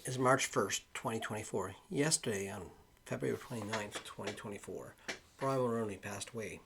Today is March 1st, 2024. Yesterday, on February 29th, 2024, Brian Mulroney passed away.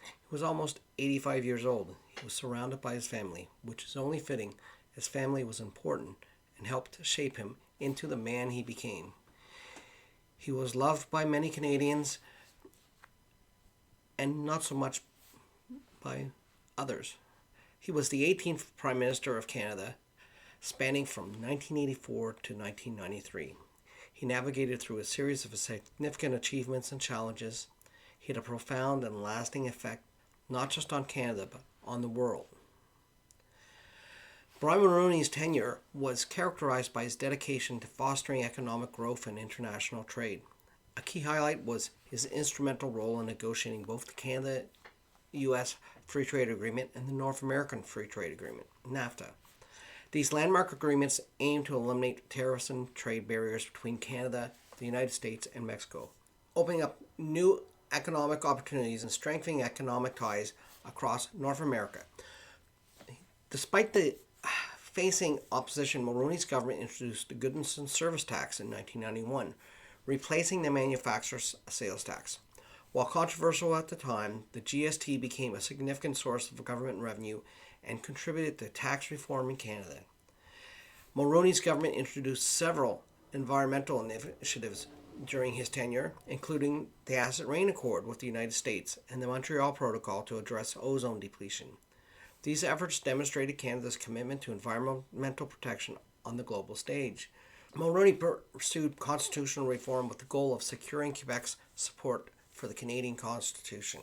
He was almost 85 years old. He was surrounded by his family, which is only fitting, as family was important and helped shape him into the man he became. He was loved by many Canadians and not so much by others. He was the 18th Prime Minister of Canada, spanning from 1984 to 1993. He navigated through a series of significant achievements and challenges. He had a profound and lasting effect, not just on Canada, but on the world. Brian Mulroney's tenure was characterized by his dedication to fostering economic growth and international trade. A key highlight was his instrumental role in negotiating both the Canada-U.S. Free Trade Agreement and the North American Free Trade Agreement, NAFTA. These landmark agreements aim to eliminate tariffs and trade barriers between Canada, the United States, and Mexico, opening up new economic opportunities and strengthening economic ties across North America. Despite facing opposition, Mulroney's government introduced the Goods and Service Tax in 1991, replacing the manufacturer's sales tax. While controversial at the time, the GST became a significant source of government revenue and contributed to tax reform in Canada. Mulroney's government introduced several environmental initiatives during his tenure, including the Acid Rain Accord with the United States and the Montreal Protocol to address ozone depletion. These efforts demonstrated Canada's commitment to environmental protection on the global stage. Mulroney pursued constitutional reform with the goal of securing Quebec's support for the Canadian Constitution.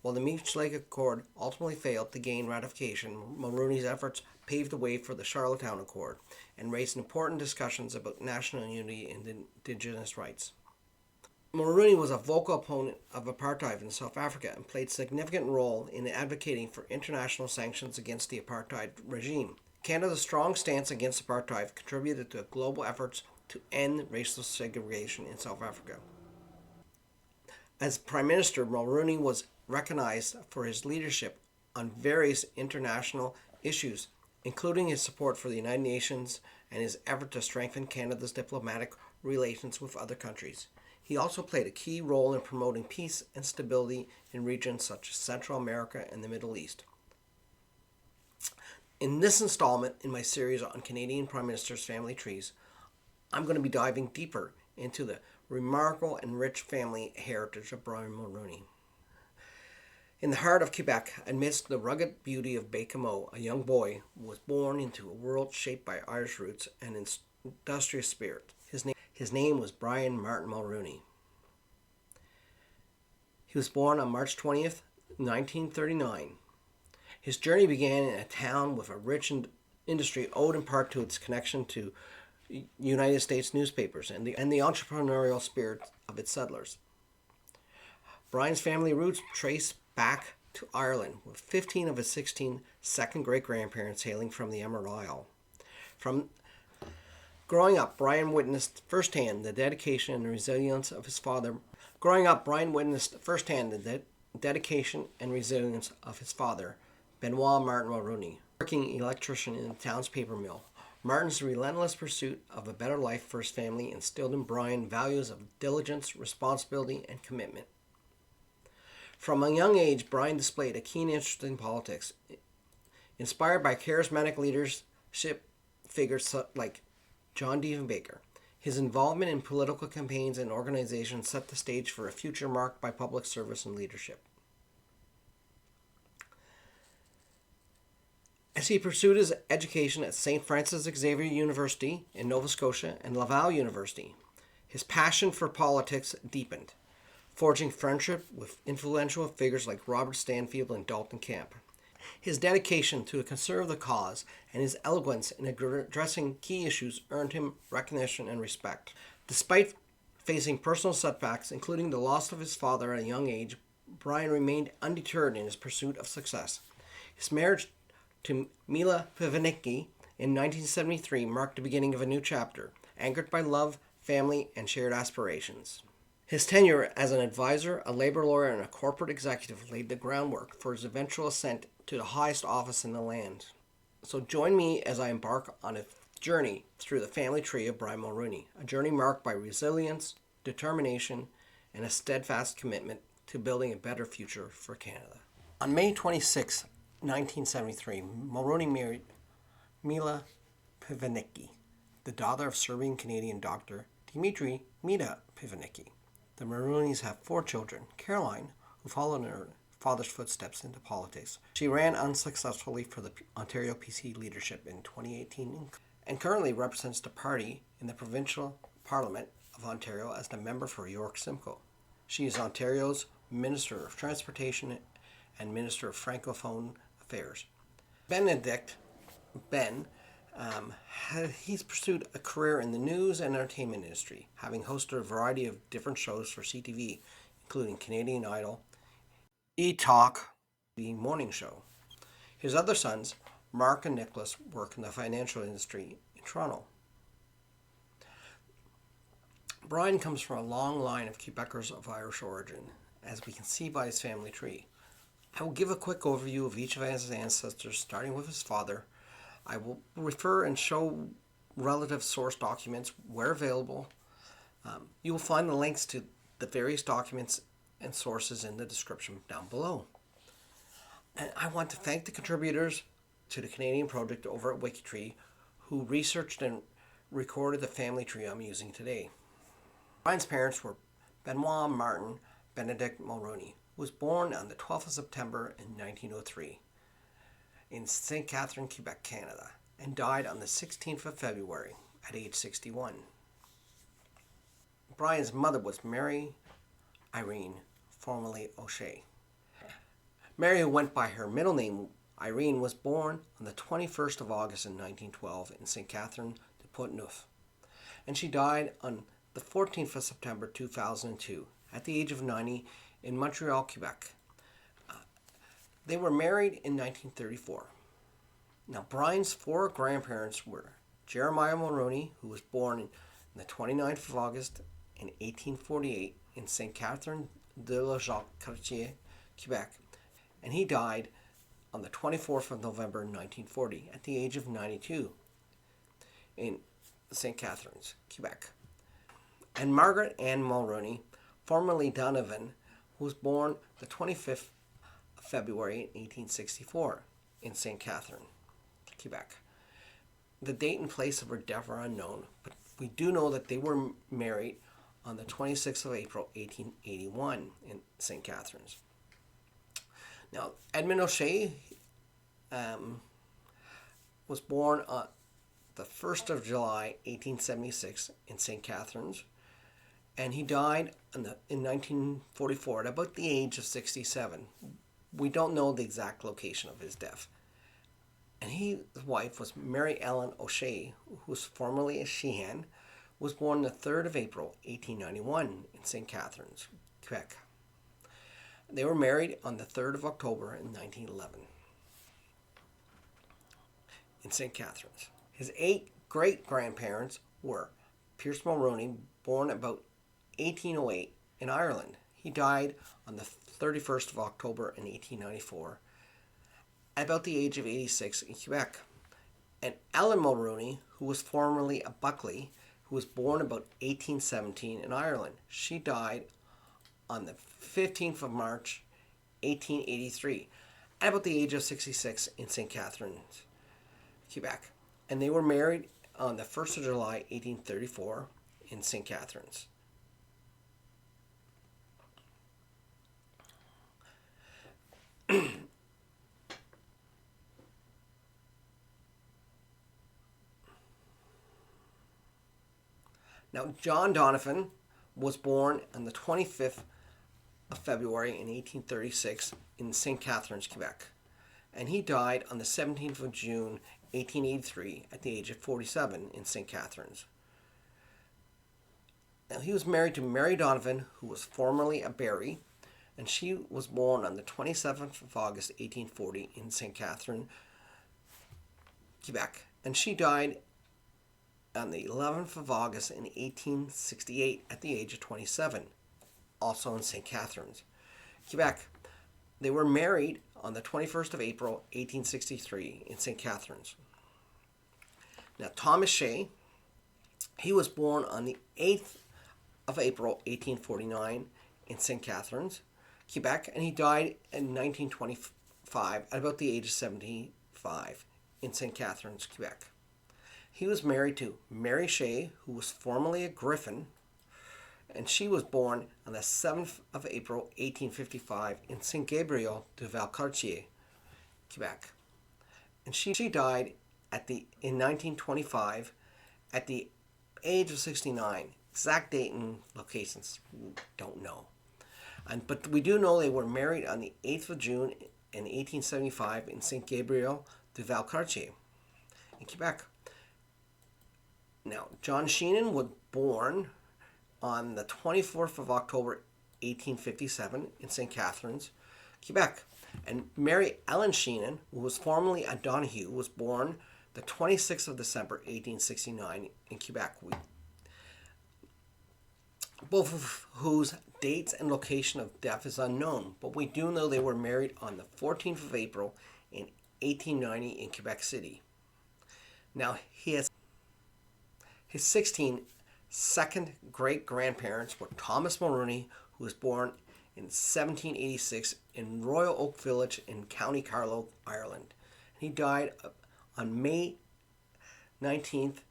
While the Meech Lake Accord ultimately failed to gain ratification, Mulroney's efforts paved the way for the Charlottetown Accord and raised important discussions about national unity and Indigenous rights. Mulroney was a vocal opponent of apartheid in South Africa and played a significant role in advocating for international sanctions against the apartheid regime. Canada's strong stance against apartheid contributed to global efforts to end racial segregation in South Africa. As Prime Minister, Mulroney was recognized for his leadership on various international issues, including his support for the United Nations and his effort to strengthen Canada's diplomatic relations with other countries. He also played a key role in promoting peace and stability in regions such as Central America and the Middle East. In this installment in my series on Canadian Prime Minister's family trees, I'm going to be diving deeper into the remarkable and rich family heritage of Brian Mulroney. In the heart of Quebec, amidst the rugged beauty of Baie-Comeau, a young boy was born into a world shaped by Irish roots and industrious spirit. His name was Brian Martin Mulroney. He was born on March 20th, 1939. His journey began in a town with a rich industry owed in part to its connection to United States newspapers and the entrepreneurial spirit of its settlers. Brian's family roots trace back to Ireland, with 15 of his 16 second great-grandparents hailing from the Emerald Isle. From growing up, Brian witnessed firsthand the dedication and resilience of his father. Benoit Martin Mulroney, working electrician in the town's paper mill. Martin's relentless pursuit of a better life for his family instilled in Brian values of diligence, responsibility, and commitment. From a young age, Brian displayed a keen interest in politics. Inspired by charismatic leadership figures like John Diefenbaker, his involvement in political campaigns and organizations set the stage for a future marked by public service and leadership. As he pursued his education at St. Francis Xavier University in Nova Scotia and Laval University, his passion for politics deepened, forging friendship with influential figures like Robert Stanfield and Dalton Camp. His dedication to a conservative cause and his eloquence in addressing key issues earned him recognition and respect. Despite facing personal setbacks, including the loss of his father at a young age, Brian remained undeterred in his pursuit of success. His marriage to Mila Pivanicki in 1973 marked the beginning of a new chapter, anchored by love, family, and shared aspirations. His tenure as an advisor, a labor lawyer, and a corporate executive laid the groundwork for his eventual ascent to the highest office in the land. So join me as I embark on a journey through the family tree of Brian Mulroney, a journey marked by resilience, determination, and a steadfast commitment to building a better future for Canada. On May 26, 1973, Mulroney married Mila Pivanicki, the daughter of Serbian-Canadian doctor Dimitri Mita Pivanicki. The Mulroneys have 4 children. Caroline, who followed in her father's footsteps into politics. She ran unsuccessfully for the Ontario PC leadership in 2018 and currently represents the party in the provincial parliament of Ontario as the member for York Simcoe. She is Ontario's Minister of Transportation and Minister of Francophone Affairs. Benedict Ben, he's pursued a career in the news and entertainment industry, having hosted a variety of different shows for CTV, including Canadian Idol, E-Talk, the morning show. His other sons, Mark and Nicholas, work in the financial industry in Toronto. Brian comes from a long line of Quebecers of Irish origin, as we can see by his family tree. I will give a quick overview of each of his ancestors, starting with his father. I will refer and show relative source documents where available. You will find the links to the various documents and sources in the description down below. And I want to thank the contributors to the Canadian project over at Wikitree who researched and recorded the family tree I'm using today. Brian's parents were Benoit Martin Benedict Mulroney, who was born on the 12th of September in 1903 in St. Catherine, Quebec, Canada, and died on the 16th of February at age 61. Brian's mother was Mary Irene, formerly O'Shea. Mary, who went by her middle name Irene, was born on the 21st of August in 1912 in St. Catherine de Pont-Neuf, and she died on the 14th of September 2002 at the age of 90 in Montreal, Quebec. They were married in 1934. Now, Brian's 4 grandparents were Jeremiah Mulroney, who was born on the 29th of August in 1848 in St. Catherine de la Jacques-Cartier, Quebec, and he died on the 24th of November 1940 at the age of 92 in St. Catharines, Quebec. And Margaret Ann Mulroney, formerly Donovan, who was born the 25th of February 1864 in St. Catherine, Quebec. The date and place of her death are unknown, but we do know that they were married on the 26th of April 1881 in St. Catharines. Now, Edmund O'Shea was born on the 1st of July 1876 in St. Catharines, and he died in 1944 at about the age of 67. We don't know the exact location of his death. And his wife was Mary Ellen O'Shea, who was formerly a Sheehan, was born the 3rd of April 1891 in St. Catharines, Quebec. They were married on the 3rd of October in 1911 in St. Catharines. His 8 great-grandparents were Pierce Mulroney, born about 1808 in Ireland. He died on the 31st of October in 1894 at about the age of 86 in Quebec. And Ellen Mulroney, who was formerly a Buckley, who was born about 1817 in Ireland. She died on the 15th of March 1883 at about the age of 66 in St. Catharines, Quebec. And they were married on the 1st of July 1834 in St. Catharines. Now, John Donovan was born on the 25th of February in 1836 in St. Catharines, Quebec, and he died on the 17th of June 1883 at the age of 47 in St. Catharines. Now, he was married to Mary Donovan, who was formerly a Barry, and she was born on the 27th of August 1840 in St. Catherine, Quebec, and she died on the 11th of August in 1868 at the age of 27, also in St. Catharines, Quebec. They were married on the 21st of April 1863 in St. Catharines. Now, Thomas Shea, he was born on the 8th of April, 1849 in St. Catharines, Quebec, and he died in 1925 at about the age of 75 in St. Catharines, Quebec. He was married to Mary Shea, who was formerly a Griffin, and she was born on the 7th of April, 1855 in St. Gabriel de Valcartier, Quebec. And she died in 1925 at the age of 69. Exact date and locations, don't know. But we do know they were married on the 8th of June in 1875 in St. Gabriel de Valcartier in Quebec. Now, John Sheenan was born on the 24th of October, 1857 in St. Catharines, Quebec. And Mary Ellen Sheenan, who was formerly a Donahue, was born the 26th of December, 1869 in Quebec. Both of whose dates and location of death is unknown, but we do know they were married on the 14th of April in 1890 in Quebec City. Now, his 16 second great-grandparents were Thomas Mulroney, who was born in 1786 in Royal Oak Village in County Carlow, Ireland. He died on May 19th,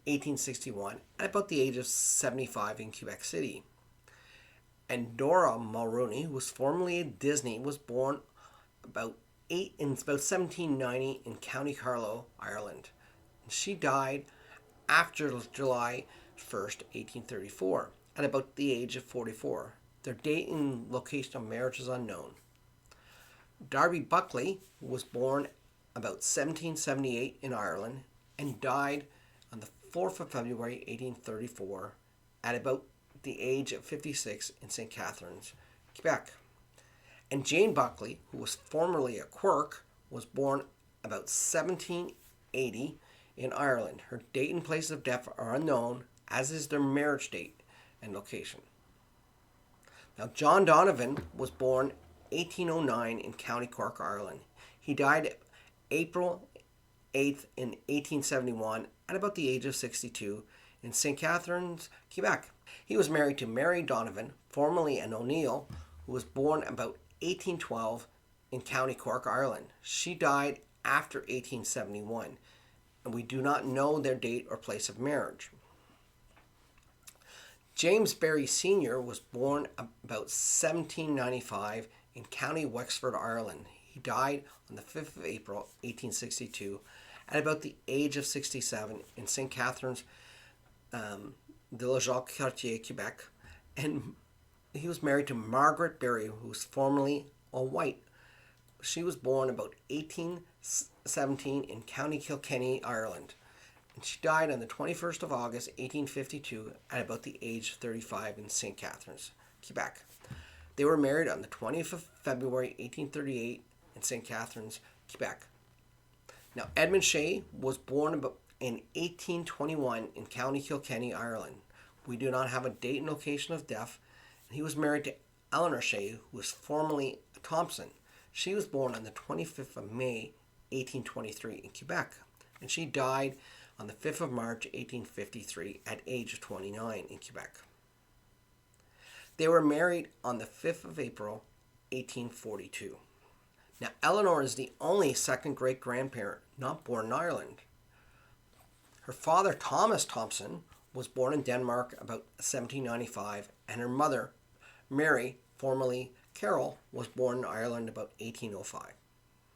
1861, at about the age of 75 in Quebec City. And Dora Mulroney, who was formerly a Disney, was born about 1790 in County Carlow, Ireland. And she died after July 1st, 1834, at about the age of 44. Their date and location of marriage is unknown. Darby Buckley was born about 1778 in Ireland and died on the 4th of February, 1834, at about the age of 56 in St. Catharines, Quebec. And Jane Buckley, who was formerly a Quirk, was born about 1780 in Ireland. Her date and place of death are unknown, as is their marriage date and location. Now, John Donovan was born 1809 in County Cork, Ireland. He died April 8th in 1871 at about the age of 62 in St. Catharines, Quebec. He was married to Mary Donovan, formerly an O'Neill, who was born about 1812 in County Cork, Ireland. She died after 1871, and we do not know their date or place of marriage. James Barry Sr. was born about 1795 in County Wexford, Ireland. He died on the 5th of April, 1862, at about the age of 67 in St. Catharines de la Jacques-Cartier, Quebec. And he was married to Margaret Barry, who was formerly a White. She was born about 1817 in County Kilkenny, Ireland. And she died on the 21st of August, 1852, at about the age of 35 in St. Catharines, Quebec. They were married on the 20th of February, 1838, in St. Catharines, Quebec. Now, Edmund Shea was born in 1821 in County Kilkenny, Ireland. We do not have a date and location of death. He was married to Eleanor Shea, who was formerly a Thompson. She was born on the 25th of May, 1823, in Quebec, and she died on the 5th of March, 1853, at age of 29 in Quebec. They were married on the 5th of April, 1842. Now, Eleanor is the only second great-grandparent not born in Ireland. Her father, Thomas Thompson, was born in Denmark about 1795, and her mother, Mary, formerly Carol, was born in Ireland about 1805.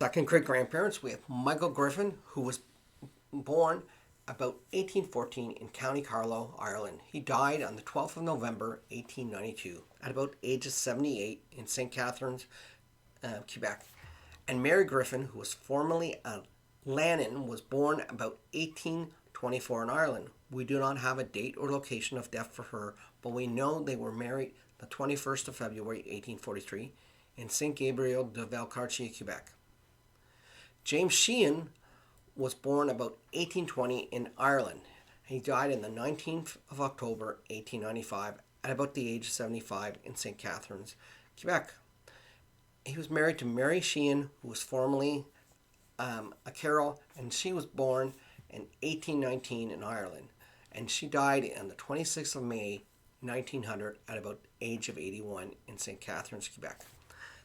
Second great-grandparents, we have Michael Griffin, who was born about 1814 in County Carlow, Ireland. He died on the 12th of November, 1892, at about age of 78 in St. Catharines, Quebec. And Mary Griffin, who was formerly a Lannan, was born about 1824 in Ireland. We do not have a date or location of death for her, but we know they were married the 21st of February, 1843, in St. Gabriel de Valcartier, Quebec. James Sheehan was born about 1820 in Ireland. He died on the 19th of October, 1895, at about the age of 75 in St. Catharines, Quebec. He was married to Mary Sheehan, who was formerly a Carol, and she was born and 1819 in Ireland. And she died on the 26th of May, 1900, at about age of 81 in St. Catharines, Quebec.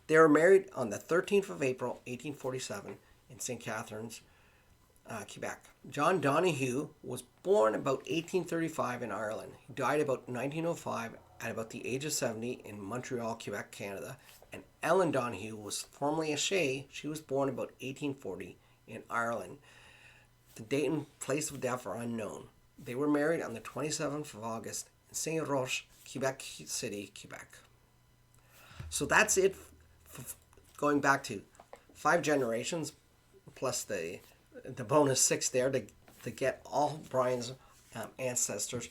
They were married on the 13th of April, 1847 in St. Catharines, Quebec. John Donahue was born about 1835 in Ireland. He died about 1905 at about the age of 70 in Montreal, Quebec, Canada. And Ellen Donahue was formerly a Shea. She was born about 1840 in Ireland. The date and place of death are unknown. They were married on the 27th of August in Saint Roch, Quebec City, Quebec. So that's it, going back to 5 generations, plus the bonus 6 there to get all Brian's ancestors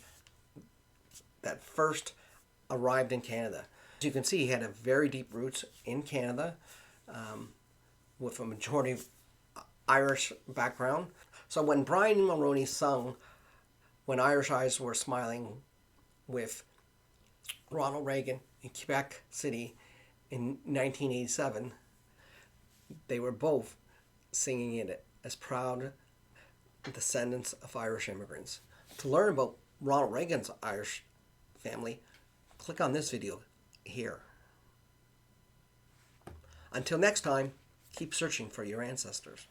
that first arrived in Canada. As you can see, he had a very deep roots in Canada, with a majority of Irish background. So when Brian Mulroney sung "When Irish Eyes Were Smiling" with Ronald Reagan in Quebec City in 1987, they were both singing it as proud descendants of Irish immigrants. To learn about Ronald Reagan's Irish family, click on this video here. Until next time, keep searching for your ancestors.